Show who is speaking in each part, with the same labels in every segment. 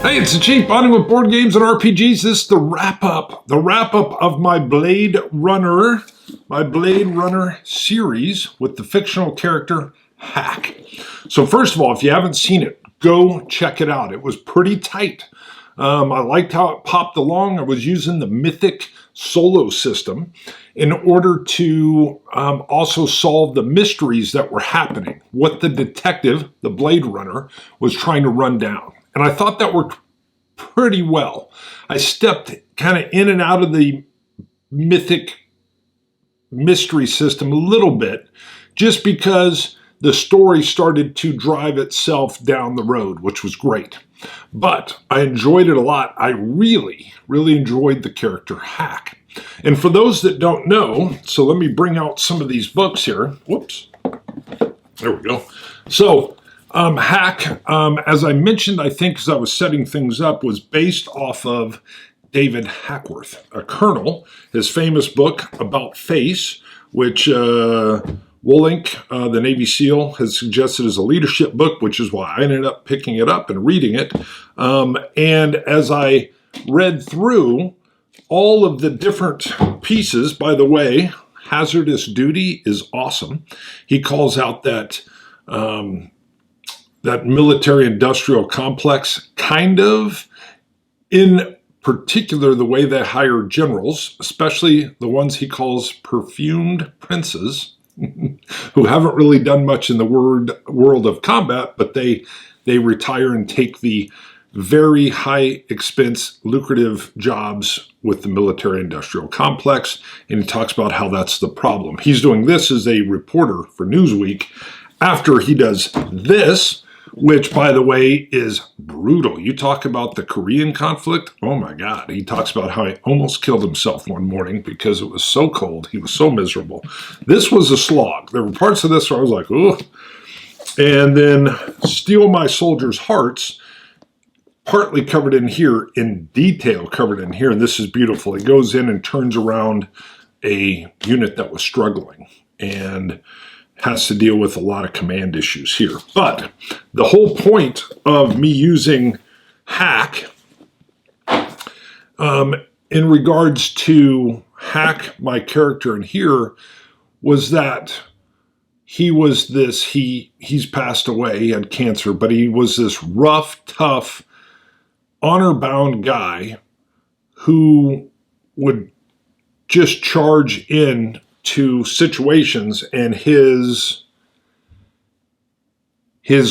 Speaker 1: Hey, it's the Chief, bonding with board games and RPGs. This is the wrap-up of my Blade Runner series with the fictional character Hack. So first of all, if you haven't seen it, go check it out. It was pretty tight. I liked how it popped along. I was using the Mythic solo system in order to also solve the mysteries that were happening, what the detective, the Blade Runner, was trying to run down. And I thought that worked pretty well. I stepped kind of in and out of the Mythic mystery system a little bit, just because the story started to drive itself down the road, which was great. But I enjoyed it a lot. I really, really enjoyed the character Hack. And for those that don't know, so let me bring out some of these books here. Whoops. There we go. So, Hack, as I mentioned, I think as I was setting things up, was based off of David Hackworth, a colonel, his famous book about face, which Woolink, the Navy SEAL, has suggested as a leadership book, which is why I ended up picking it up and reading it. And as I read through all of the different pieces, by the way, hazardous duty is awesome. He calls out that that military-industrial complex, kind of, in particular, the way they hire generals, especially the ones he calls perfumed princes, who haven't really done much in the world of combat, but they retire and take the very high expense, lucrative jobs with the military-industrial complex, and he talks about how that's the problem. He's doing this as a reporter for Newsweek after he does this, which, by the way, is brutal. You talk about the Korean conflict. Oh, my God. He talks about how he almost killed himself one morning because it was so cold. He was so miserable. This was a slog. There were parts of this where I was like, ugh. And then Steal My Soldiers' Hearts, partly covered in here, in detail covered in here. And this is beautiful. He goes in and turns around a unit that was struggling and has to deal with a lot of command issues here. But the whole point of me using Hack in regards to Hack, my character in here, was that he was this, he's passed away, he had cancer, but he was this rough, tough, honor-bound guy who would just charge in to situations, and his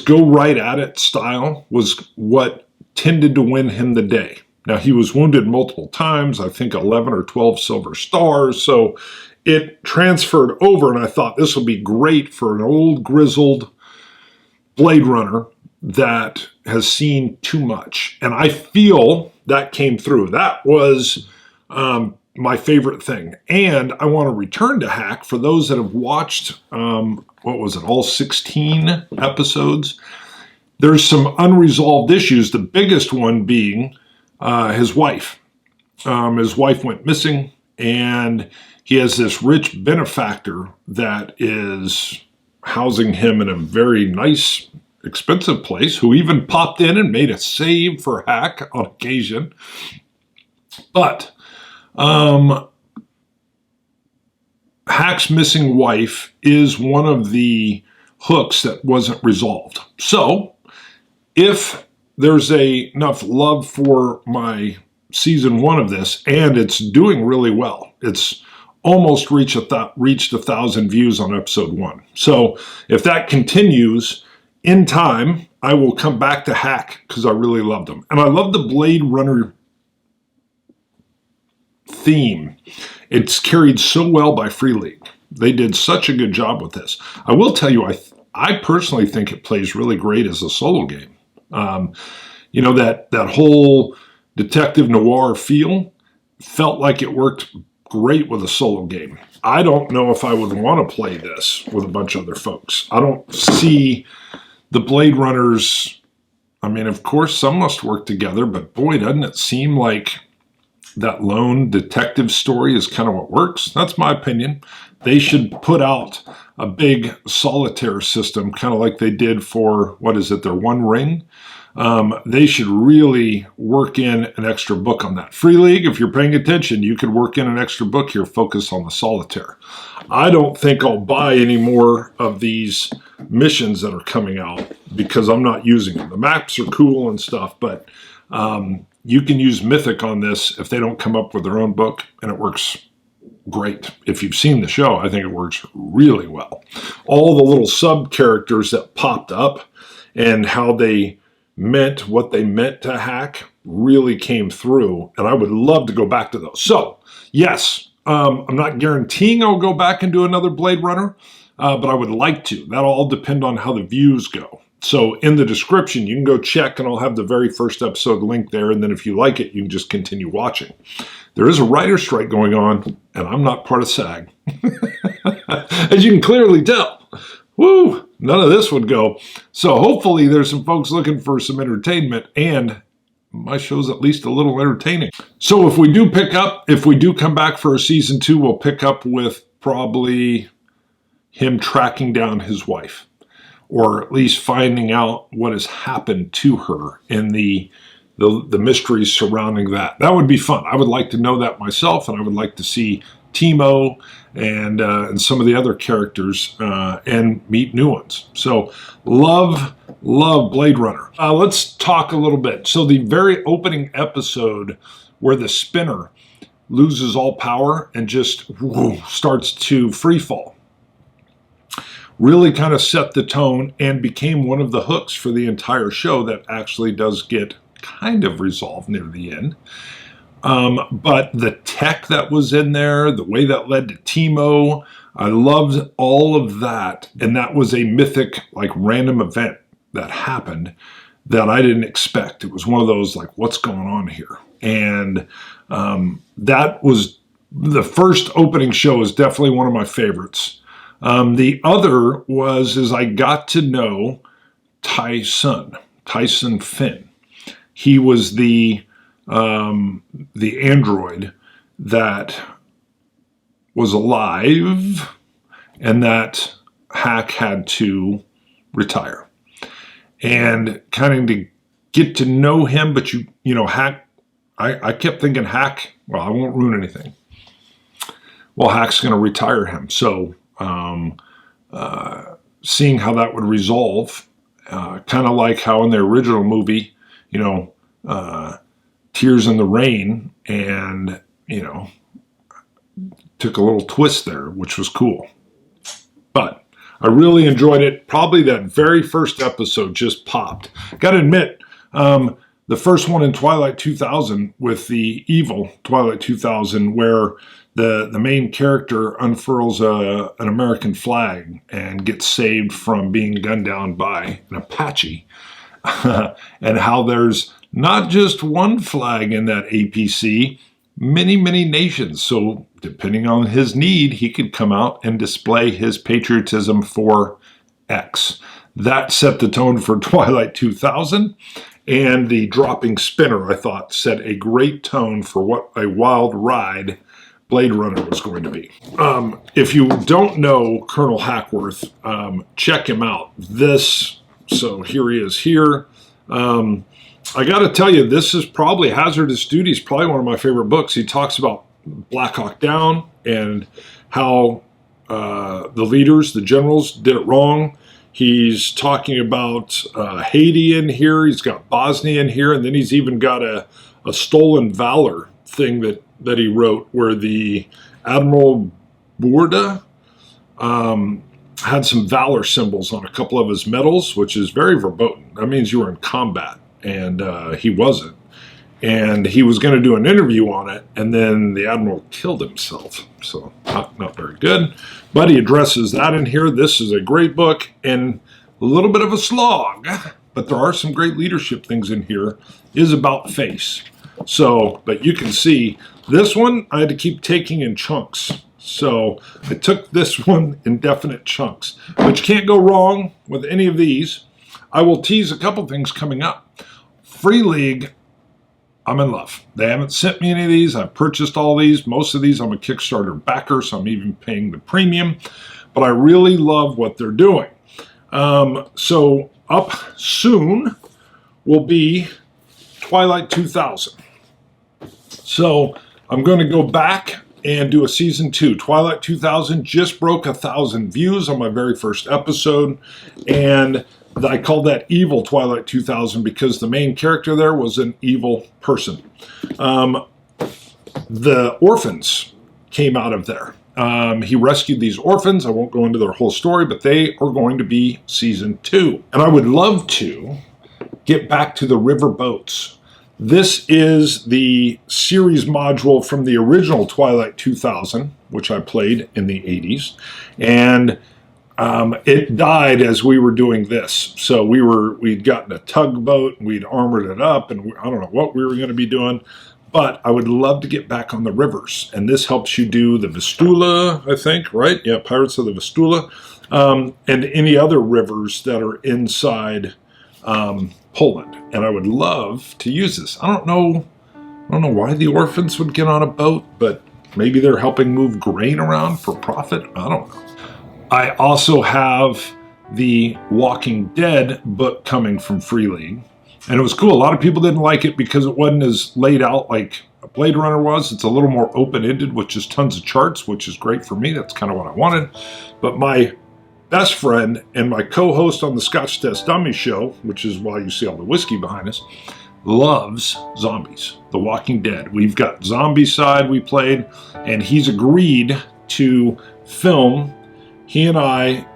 Speaker 1: go right at it style was what tended to win him the day. Now, he was wounded multiple times, I think 11 or 12 silver stars, so it transferred over, and I thought this would be great for an old grizzled Blade Runner that has seen too much. And I feel that came through. That was my favorite thing. And I want to return to Hack for those that have watched, what was it, all 16 episodes. There's some unresolved issues, the biggest one being his wife. His wife went missing, and he has this rich benefactor that is housing him in a very nice, expensive place, who even popped in and made a save for Hack on occasion. But Hack's missing wife is one of the hooks that wasn't resolved. So, if there's enough love for my season 1 of this, and it's doing really well, it's almost reached 1,000 views on episode 1. So, if that continues, in time, I will come back to Hack because I really loved him. And I love the Blade Runner theme. It's carried so well by Free League. They did such a good job with this. I will tell you, I personally think it plays really great as a solo game. You know, that whole detective noir feel felt like it worked great with a solo game. I don't know if I would want to play this with a bunch of other folks. I don't see the Blade Runners. I mean, of course, some must work together, but boy, doesn't it seem like that lone detective story is kind of what works. That's my opinion. They should put out a big solitaire system, kind of like they did for, what is it, their One Ring. They should really work in an extra book on that. Free League, if you're paying attention, you could work in an extra book here, focus on the solitaire. I don't think I'll buy any more of these missions that are coming out because I'm not using them. The maps are cool and stuff, but you can use Mythic on this if they don't come up with their own book, and it works great. If you've seen the show, I think it works really well. All the little sub-characters that popped up and how they meant what they meant to hack really came through, and I would love to go back to those. So, yes, I'm not guaranteeing I'll go back and do another Blade Runner, but I would like to. That'll all depend on how the views go. So in the description, you can go check, and I'll have the very first episode link there, and then if you like it, you can just continue watching. There is a writer's strike going on, and I'm not part of SAG. As you can clearly tell. Woo! None of this would go. So hopefully there's some folks looking for some entertainment, and my show's at least a little entertaining. So if we do come back for a season 2, we'll pick up with probably him tracking down his wife, or at least finding out what has happened to her and the mysteries surrounding that. That would be fun. I would like to know that myself, and I would like to see Timo and some of the other characters and meet new ones. So love Blade Runner. Let's talk a little bit. So the very opening episode where the spinner loses all power and just starts to free fall really kind of set the tone and became one of the hooks for the entire show that actually does get kind of resolved near the end. But the tech that was in there, the way that led to Timo, I loved all of that. And that was a mythic, like, random event that happened that I didn't expect. It was one of those, like, what's going on here? And that was the first opening show is definitely one of my favorites. The other is I got to know Tyson Finn. He was the android that was alive and that Hack had to retire. And kind of to get to know him, but you know, Hack, I kept thinking Hack, well, I won't ruin anything. Well, Hack's going to retire him. So seeing how that would resolve, kind of like how in the original movie, you know, Tears in the Rain, and, you know, took a little twist there, which was cool. But I really enjoyed it. Probably that very first episode just popped. Got to admit, the first one in Twilight 2000 with the evil Twilight 2000, where the main character unfurls an American flag and gets saved from being gunned down by an Apache, and how there's not just one flag in that APC, many nations. So depending on his need, he could come out and display his patriotism for X. That set the tone for Twilight 2000, and the dropping spinner, I thought, set a great tone for what a wild ride Blade Runner was going to be. If you don't know Colonel Hackworth, check him out. So here he is here. I got to tell you, this is probably Hazardous Duty is probably one of my favorite books. He talks about Black Hawk Down and how the leaders, the generals, did it wrong. He's talking about Haiti in here. He's got Bosnia in here, and then he's even got a stolen valor thing that he wrote, where the Admiral Bourda had some valor symbols on a couple of his medals, which is very verboten. That means you were in combat, and he wasn't. And he was going to do an interview on it, and then the Admiral killed himself. So not very good. But he addresses that in here. This is a great book and a little bit of a slog, but there are some great leadership things in here. It is about face. So, but you can see this one I had to keep taking in chunks. So I took this one in definite chunks, but you can't go wrong with any of these. I will tease a couple things coming up. Free League, I'm in love. They haven't sent me any of these. I've purchased all these. Most of these I'm a Kickstarter backer, so I'm even paying the premium. But I really love what they're doing. So up soon will be Twilight 2000. So I'm going to go back and do a season 2. Twilight 2000 just broke 1,000 views on my very first episode, and I called that Evil Twilight 2000 because the main character there was an evil person. The orphans came out of there. He rescued these orphans. I won't go into their whole story, but they are going to be season 2. And I would love to get back to the river boats. This is the series module from the original Twilight 2000, which I played in the 80s. And it died as we were doing this. So we'd gotten a tugboat, and we'd armored it up, and I don't know what we were going to be doing. But I would love to get back on the rivers, and this helps you do the Vistula, I think, right? Yeah, Pirates of the Vistula, and any other rivers that are inside Poland. And I would love to use this. I don't know why the orphans would get on a boat, but maybe they're helping move grain around for profit. I don't know. I also have the Walking Dead book coming from Free League. And it was cool. A lot of people didn't like it because it wasn't as laid out like a Blade Runner was. It's a little more open-ended, which is tons of charts, which is great for me. That's kind of what I wanted. But my best friend and my co-host on the Scotch Test Dummy show, which is why you see all the whiskey behind us, loves zombies, The Walking Dead. We've got Zombie Side we played, and he's agreed to film he and I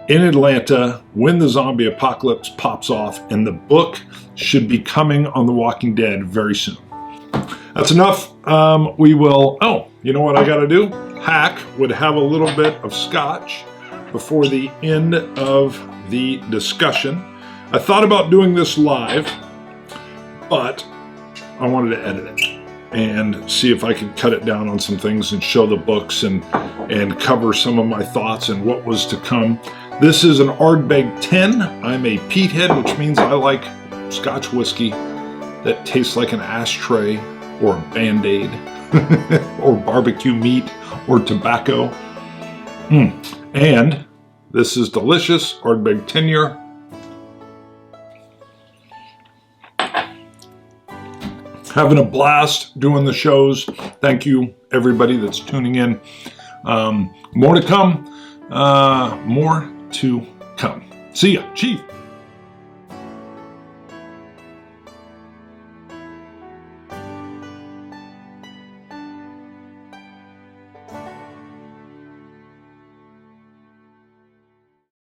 Speaker 1: in Atlanta when the zombie apocalypse pops off, and the book should be coming on The Walking Dead very soon. That's enough. We will, you know what I gotta do? Hack would have a little bit of scotch before the end of the discussion. I thought about doing this live, but I wanted to edit it and see if I could cut it down on some things and show the books and cover some of my thoughts and what was to come. This is an Ardbeg 10. I'm a peat head, which means I like Scotch whiskey that tastes like an ashtray or a Band-Aid or barbecue meat or tobacco. And this is delicious Ardbeg 10-year. Having a blast doing the shows. Thank you, everybody that's tuning in. More to come. More to come. See ya, Chief.